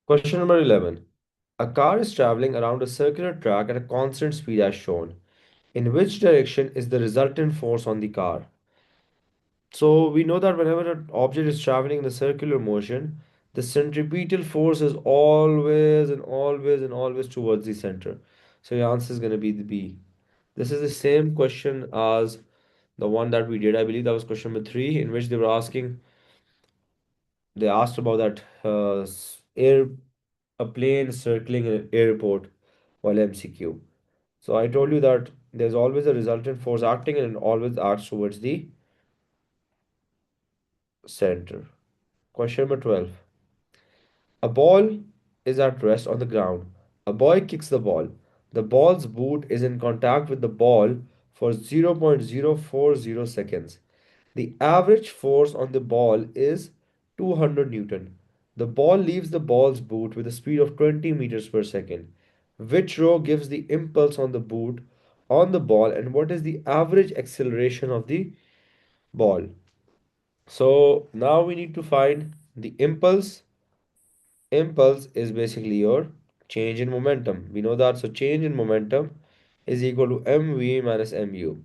Question number 11. A car is traveling around a circular track at a constant speed as shown. In which direction is the resultant force on the car? So we know that whenever an object is traveling in a circular motion, the centripetal force is always and always and always towards the center. So your answer is going to be the B. This is the same question as the one that we did. I believe that was question number 3, in which they asked about that a plane circling an airport while MCQ. So I told you that there's always a resultant force acting and it always acts towards the center. Question number 12. A ball is at rest on the ground. A boy kicks the ball. The ball's boot is in contact with the ball for 0.040 seconds. The average force on the ball is 200 Newton. The ball leaves the ball's boot with a speed of 20 meters per second. Which row gives the impulse on the boot on the ball, and what is the average acceleration of the ball? So now we need to find the impulse. Impulse is basically your change in momentum. We know that. So change in momentum is equal to mv minus mu.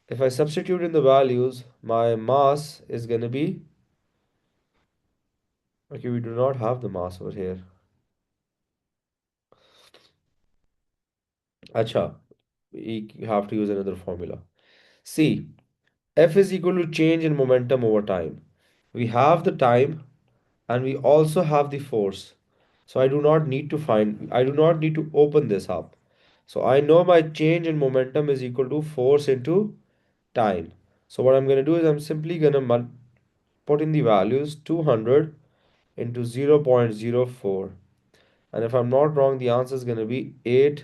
If I substitute in the values, my mass is going to be, okay, we do not have the mass over here. Acha, we have to use another formula. See, F is equal to change in momentum over time. We have the time and we also have the force. So I do not need to open this up. So I know my change in momentum is equal to force into time. So what I'm going to do is I'm simply going to put in the values 200 into 0.04. And if I'm not wrong, the answer is going to be 8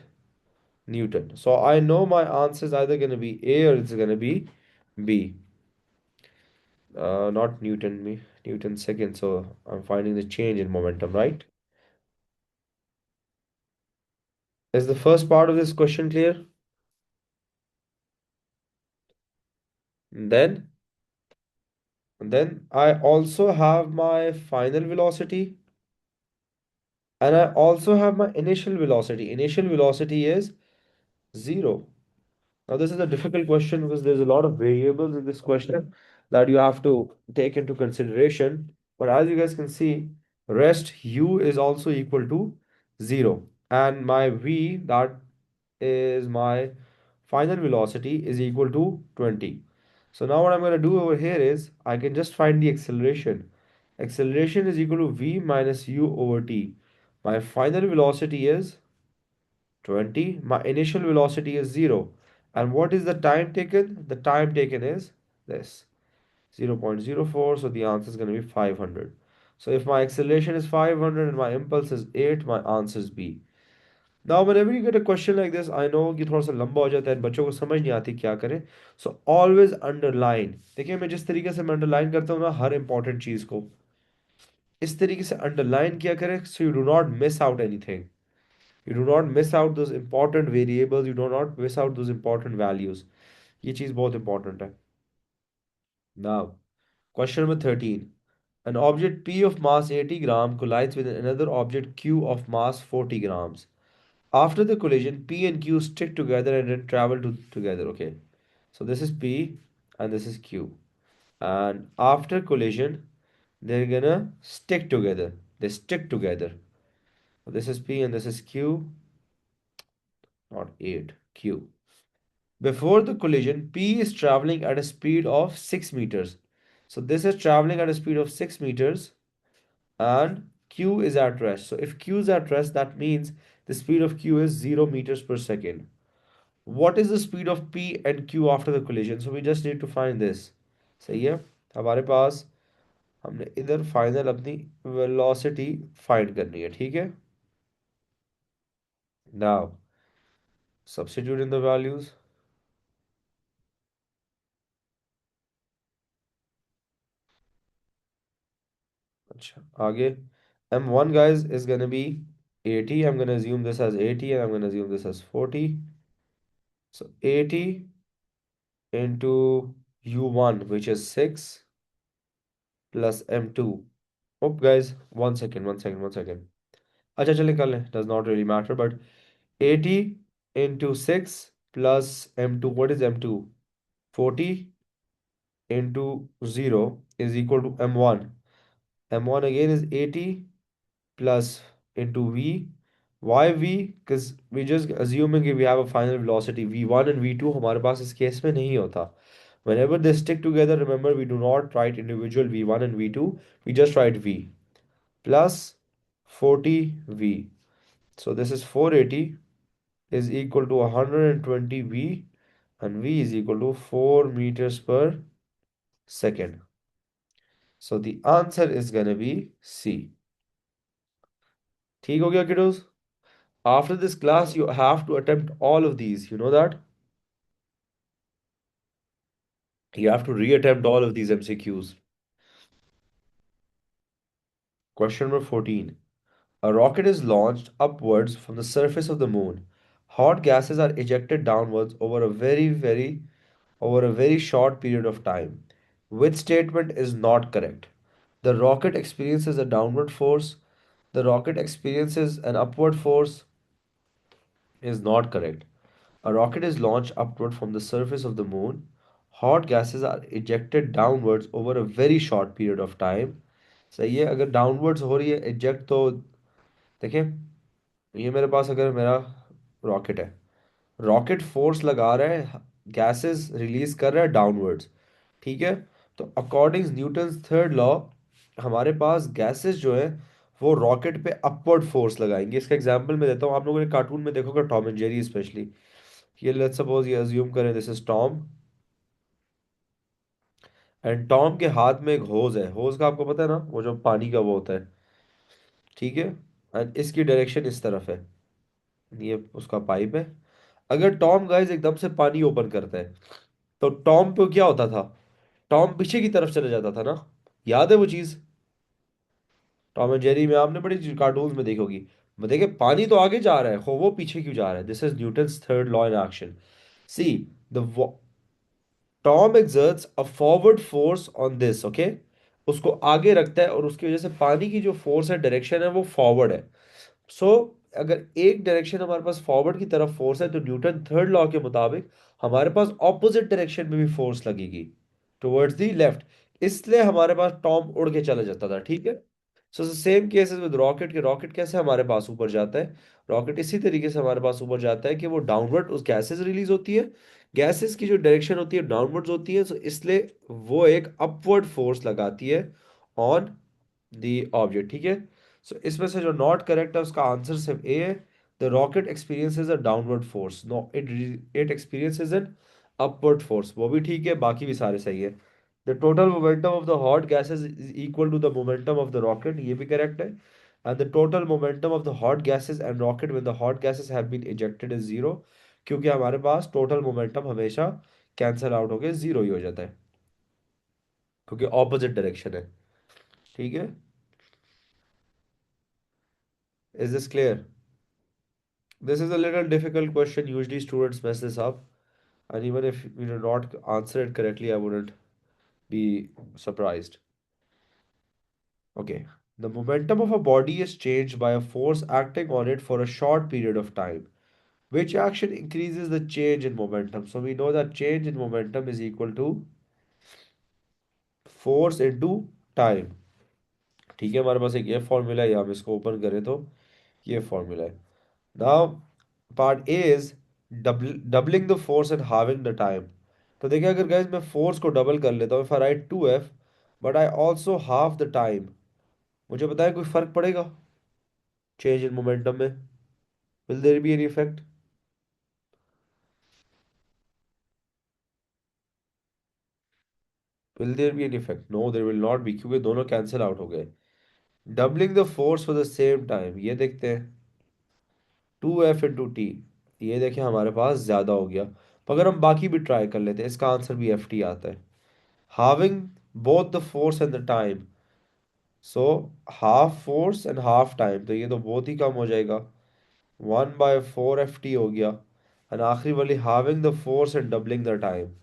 Newton. So I know my answer is either going to be A or it's going to be B. Not Newton second. So I'm finding the change in momentum, right? Is the first part of this question clear? Then, then I also have my final velocity and I also have my initial velocity. Initial velocity is 0. Now, this is a difficult question because there's a lot of variables in this question that you have to take into consideration. But as you guys can see, rest u is also equal to 0. And my v, that is my final velocity, is equal to 20. So now what I'm going to do over here is I can just find the acceleration. Acceleration is equal to v minus u over t. My final velocity is 20. My initial velocity is 0. And what is the time taken? The time taken is this 0.04. So the answer is going to be 500. So if my acceleration is 500 and my impulse is 8, my answer is B. Now, whenever you get a question like this, I know कि थोड़ा सा लंबा हो जाता है बच्चों को समझ नहीं आती क्या करें. So always underline. देखिए मैं जिस तरीके से मैं underline करता हूँ ना हर important चीज़ को इस तरीके से underline किया करें so you do not miss out anything. You do not miss out those important variables. You do not miss out those important values. ये चीज़ बहुत important है. Now, question number 13. An object P of mass 80 gram collides with another object Q of mass 40 grams. After the collision, P and Q stick together and then travel together. Okay. So this is P and this is Q. And after collision, they're gonna stick together. They stick together. This is P and this is Q, not 8, Q. Before the collision, P is traveling at a speed of 6 meters. So this is traveling at a speed of 6 meters and Q is at rest. So if Q is at rest, that means the speed of Q is 0 meters per second. What is the speed of P and Q after the collision? So we just need to find this. सही है हमारे पास हमने इधर final अपनी velocity find करनी है ठीक है now substitute in the values अच्छा आगे m1 guys is gonna be 80. I'm gonna assume this as 80 and I'm gonna assume this as 40. So 80 into u1 which is 6 plus m2 op guys, one second. अच्छा चलिए कर लें, does not really matter, but 80 into 6 plus m2, what is m2? 40 into 0 is equal to m1. m1 again is 80 plus into v. Why v? Because we just assuming कि we have a final velocity v1 and v2 हमारे पास इस case में नहीं होता. Whenever they stick together, remember we do not write individual v1 and v2, we just write v plus 40v. So this is 480 is equal to 120v, and v is equal to 4 meters per second. So the answer is gonna be C. ठीक हो गया kiddos? After this class, you have to attempt all of these. You know that? You have to reattempt all of these MCQs. Question number 14. A rocket is launched upwards from the surface of the moon. Hot gases are ejected downwards over a very short period of time. Which statement is not correct? The rocket experiences a downward force. The rocket experiences an upward force is not correct. A rocket is launched upward from the surface of the moon. Hot gases are ejected downwards over a very short period of time. सही है, अगर downwards हो रही है eject तो देखिए, ये मेरे पास अगर मेरा रॉकेट है, रॉकेट फोर्स लगा रहा है, गैसेस रिलीज कर रहा है डाउनवर्ड्स, ठीक है? तो अकॉर्डिंग न्यूटन्स थर्ड लॉ हमारे पास गैसेस जो है वो रॉकेट पे अपवर्ड फोर्स लगाएंगे. इसका एग्जांपल मैं देता हूँ, आप लोगों ने कार्टून में देखोगे टॉम एंड जेरी स्पेशली. ये लेट्स सपोज ये अज्यूम करें this is Tom, and Tom के हाथ में एक होज है. होज का आपको पता है ना, वो जो पानी का वो होता है, ठीक है? एंड इसकी डायरेक्शन इस तरफ है, ये उसका पाइप है. अगर टॉम गाइस एकदम से पानी ओपन करता है तो टॉम पे क्या होता था? टॉम पीछे की तरफ चले जाता था ना. याद है वो चीज? टॉम एंड जेरी में आपने बड़ी कार्टून्स में देखी होगी. देखिए पानी तो आगे जा रहा है, हो वो पीछे क्यों जा रहा है? This is Newton's third law in action. See, the Tom exerts a forward force on this, okay? उसको आगे रखता है और उसकी वजह से पानी की जो फोर्स है, डायरेक्शन है, वो फॉरवर्ड है. सो अगर एक डायरेक्शन हमारे पास फॉरवर्ड की तरफ फोर्स है तो न्यूटन थर्ड लॉ के मुताबिक हमारे पास ऑपोजिट डायरेक्शन में भी फोर्स लगेगी, टुवर्ड्स द लेफ्ट. इसलिए हमारे पास टॉम उड़ के चला जाता था, ठीक है? So same cases with rocket के. रॉकेट कैसे हमारे पास ऊपर जाता है? रॉकेट इसी तरीके से हमारे पास ऊपर जाता है कि वो डाउनवर्ड उस गैसेस रिलीज होती है, गैसेस की जो डायरेक्शन होती है डाउनवर्ड्स होती है, सो इसलिए वो एक अपवर्ड फोर्स लगाती है ऑन दी ऑब्जेक्ट, ठीक है? सो इसमें से जो नॉट करेक्ट है उसका आंसर सिर्फ ए है. The rocket experiences a downward force, no it it experiences an upward force. वो भी ठीक है, बाकी भी सारे सही है. The total momentum of the hot gases is equal to the momentum of the rocket, ये भी करेक्ट है. And the total momentum of the hot gases and rocket when the hot gases have been ejected is zero, क्योंकि हमारे पास total momentum हमेशा cancel out होकर zero ही हो जाता है, क्योंकि ऑपोजिट डायरेक्शन है, ठीक है? Is this clear? This is a little difficult question. Usually students mess this up. And even if you do not answer it correctly, I wouldn't be surprised. Okay. The momentum of a body is changed by a force acting on it for a short period of time. Which action increases the change in momentum? So we know that change in momentum is equal to force into time. ठीक है, हमारे पास एक ये formula है, हम इसको open करें तो ये फॉर्मूला है. Now, part A is doubling the force and halving the time. तो देखिए, अगर गाइस मैं फोर्स को डबल कर लेता हूँ, if I write 2f but I also half the time, मुझे बताएं कोई फर्क पड़ेगा चेंज इन मोमेंटम में? Will there be any effect? Will there be any effect? No, there will not be, क्योंकि दोनों कैंसिल आउट हो गए. Doubling the force for the same time, ये देखते हैं. 2f into t, ये देखें हमारे पास ज्यादा हो गया. मगर हम बाकी भी ट्राई कर लेते हैं, इसका आंसर भी ft आता है. Halving both the force and the time, so half force and half time, तो ये तो बहुत ही कम हो जाएगा. 1/4 ft हो गया. एंड आखिरी वाली having the force and doubling the time,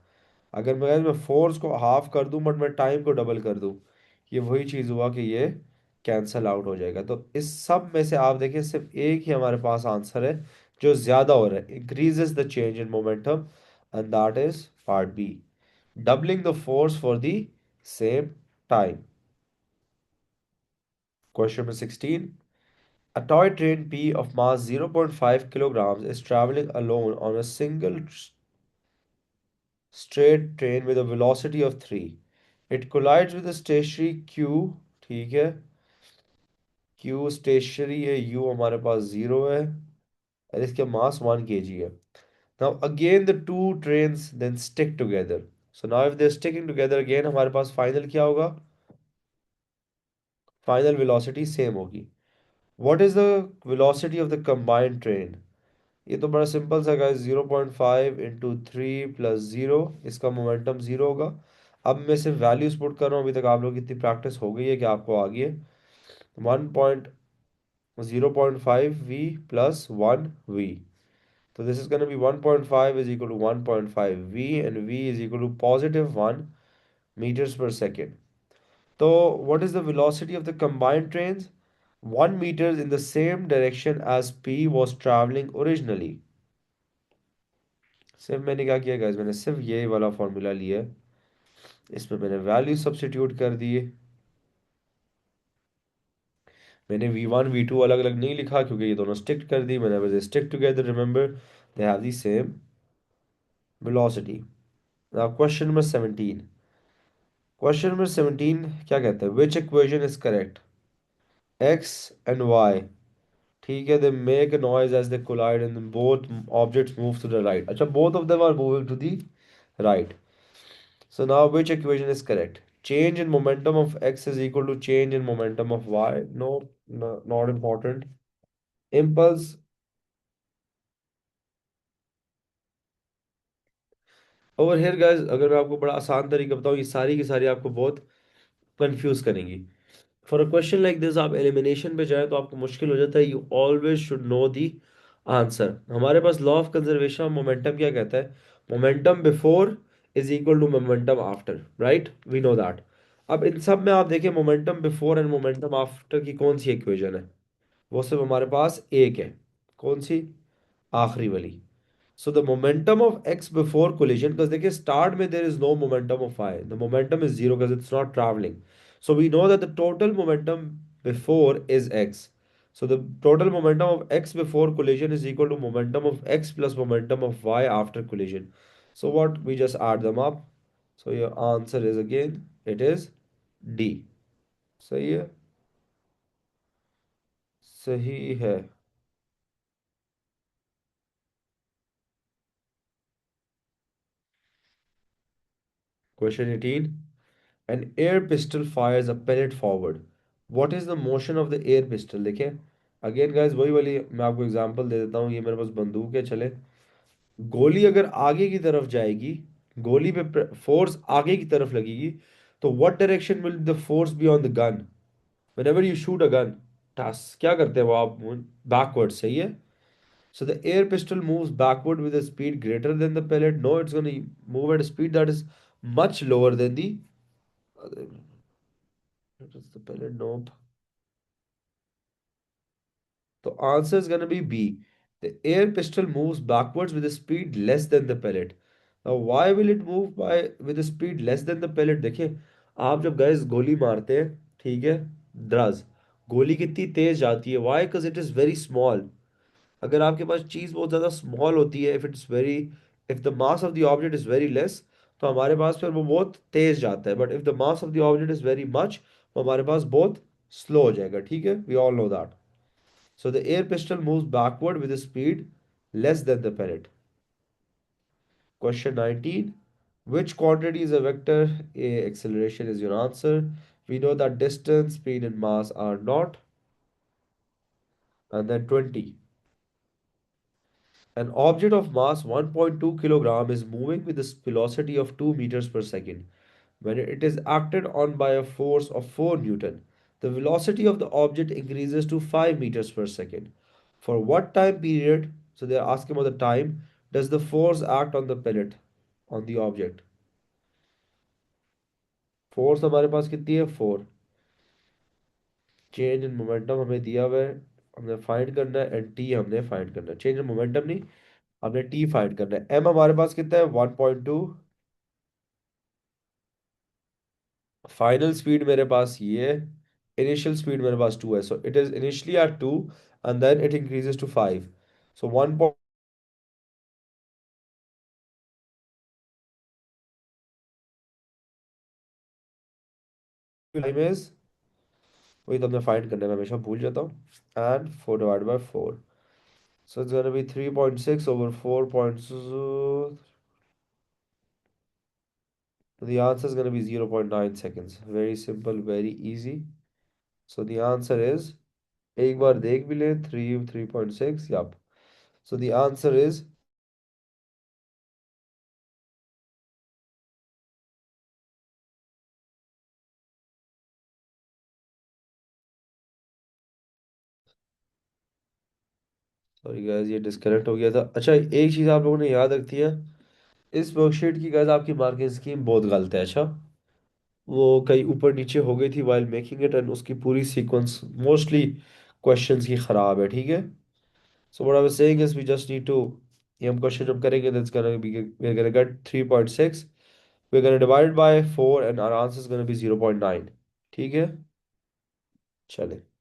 अगर मैं फोर्स को हाफ कर दूं बट मैं टाइम को डबल कर दूं, ये वही चीज़ हुआ कि ये कैंसल आउट हो जाएगा। तो इस सब में से आप देखिए सिर्फ एक ही हमारे पास आंसर है जो ज्यादा हो रहा है, increases the change in momentum, and that is part B, doubling the force for the same time. Question number 16, a toy train P of mass 0.5 kilograms is traveling alone on a single straight train with a velocity of 3. It collides with a stationary Q, ठीक है, Q stationary है, U हमारे पास 0 है, और इसके मास 1 kg है। Now again the two trains then stick together. So now if they're sticking together again, हमारे पास final क्या होगा? फाइनल वेलोसिटी सेम होगी। What is the velocity of the combined train? ये तो बड़ा सिंपल सा guys, 0.5 into three plus zero, इसका momentum zero होगा। अब मैं सिर्फ वैल्यूज पुट कर रहा हूँ, अभी तक आप लोग की इतनी प्रैक्टिस हो गई है कि आपको आ गई है। 1.0.5 v प्लस 1 v, तो this is gonna be 1.5 is equal to 1.5 v, and v is equal to +1 meters per second। तो what is the velocity of the combined trains? 1 meters in the same direction as p was traveling originally। सिर्फ मैंने क्या किया guys, मैंने सिर्फ ये वाला formula लिया है, इसमें मैंने वैल्यू सब्स्टिट्यूट कर दिए। मैंने v1 v2 अलग अलग नहीं लिखा क्योंकि ये दोनों स्टिक कर दी, मैंने बस stick together, remember they have the same velocity. Now question number 17, question number 17 क्या कहता है, which equation is correct? x and y, ठीक है, they make a noise as they collide and both objects move to the right. अच्छा, both of them are moving to the right. So now which equation is correct? Change in momentum of x is equal to change in momentum of y. No, no, not important. Impulse, over here guys, अगर मैं आपको बड़ा आसान तरीका बताऊं, ये सारी की सारी आपको बहुत कंफ्यूज करेंगी। For a question like this आप एलिमिनेशन पे जाए तो आपको मुश्किल हो जाता है, you always should know the answer. हमारे पास law of conservation of momentum क्या कहता है? Momentum before is equal to momentum after, right, we know that. अब इन सब में आप देखिए momentum before and momentum after की कौन सी इक्वेशन है? वो सिर्फ हमारे पास एक है, कौन सी? आखिरी वाली। So the momentum of X before collision, because देखिए स्टार्ट में there is no momentum of I, the momentum is zero because it's not travelling. So we know that the total momentum before is X. So the total momentum of x before collision is equal to momentum of x plus momentum of y after collision. So what? We just add them up. So your answer is again, it is D. सही है, सही है। Question 18. An air pistol fires a pellet forward. What is the motion of the air pistol? देखिए again guys, वही वाली मैं आपको example दे देता हूँ। ये मेरे पास बंदूक है, चले, गोली अगर आगे की तरफ जाएगी, गोली पे फोर्स आगे की तरफ लगेगी, तो what direction will the force be on the gun? Whenever you shoot a gun, टास क्या करते हैं वो आप? बैकवर्ड, सही है। So the air pistol moves backward with a speed greater than the pellet. No, it's going to move at a speed that is much lower than the other. What is the pellet? Nope. The answer is going to be B. The air pistol moves backwards with a speed less than the pellet. Now, why will it move by with a speed less than the pellet? देखिए, आप जब gas गोली मारते हैं, ठीक है, द्रज, गोली कितनी तेज जाती है? Why? Because it is very small. अगर आपके पास चीज़ बहुत ज़्यादा स्मॉल होती है, if the mass of the object is very less, तो हमारे पास फिर वो बहुत तेज जाता है। But if the mass of the object is very much, तो हमारे पास बहुत स्लो हो जाएगा, ठीक है, we all know that. So the air pistol moves backward with a speed less than the pellet. Question 19. Which quantity is a vector? A, acceleration is your answer. We know that distance, speed, and mass are not. And then 20. An object of mass 1.2 kilogram is moving with a velocity of 2 meters per second. When it is acted on by a force of 4 Newton, the velocity of the object increases to 5 meters per second. For what time period, so they are asking about the time, does the force act on the pellet, on the object? Force हमारे पास कितनी है? 4। Change in momentum हमें दिया हुआ है, हमने find करना है, एंड टी हमने फाइंड करना है। चेंज इन मोमेंटम नहीं, हमने टी फाइंड करना है। एम हमारे पास कितना है, 1.2। फाइनल स्पीड मेरे पास ये है, इनिशियल स्पीड मेरे पास 2 है, so it is initially at 2 and then it increases to 5। So 1 time is, वही तो हमने फाइंड करना है, मैं हमेशा भूल जाता हूँ। And 4 divide by 4, so it's going to be 3.6 over 4 point, so the answer is going to be 0.9 seconds. Very simple, very easy. So the answer is, एक बार देख भी ले, 3.6, yup. So the answer is, sorry guys ये disconnect हो गया था। अच्छा एक चीज़ आप लोगों ने याद रखती है, इस वर्कशीट की गाइस आपकी मार्किंग स्कीम बहुत गलत है। अच्छा, वो कहीं ऊपर नीचे हो गई थी while मेकिंग इट, एंड उसकी पूरी सीक्वेंस मोस्टली क्वेश्चंस की खराब है, ठीक है। So what I was saying is we just need to, ये हम क्वेश्चन जब करेंगे that's gonna be, we're gonna get 3.6, we're gonna divide it by 4 and our answer is gonna be 0.9, ठीक है। चले।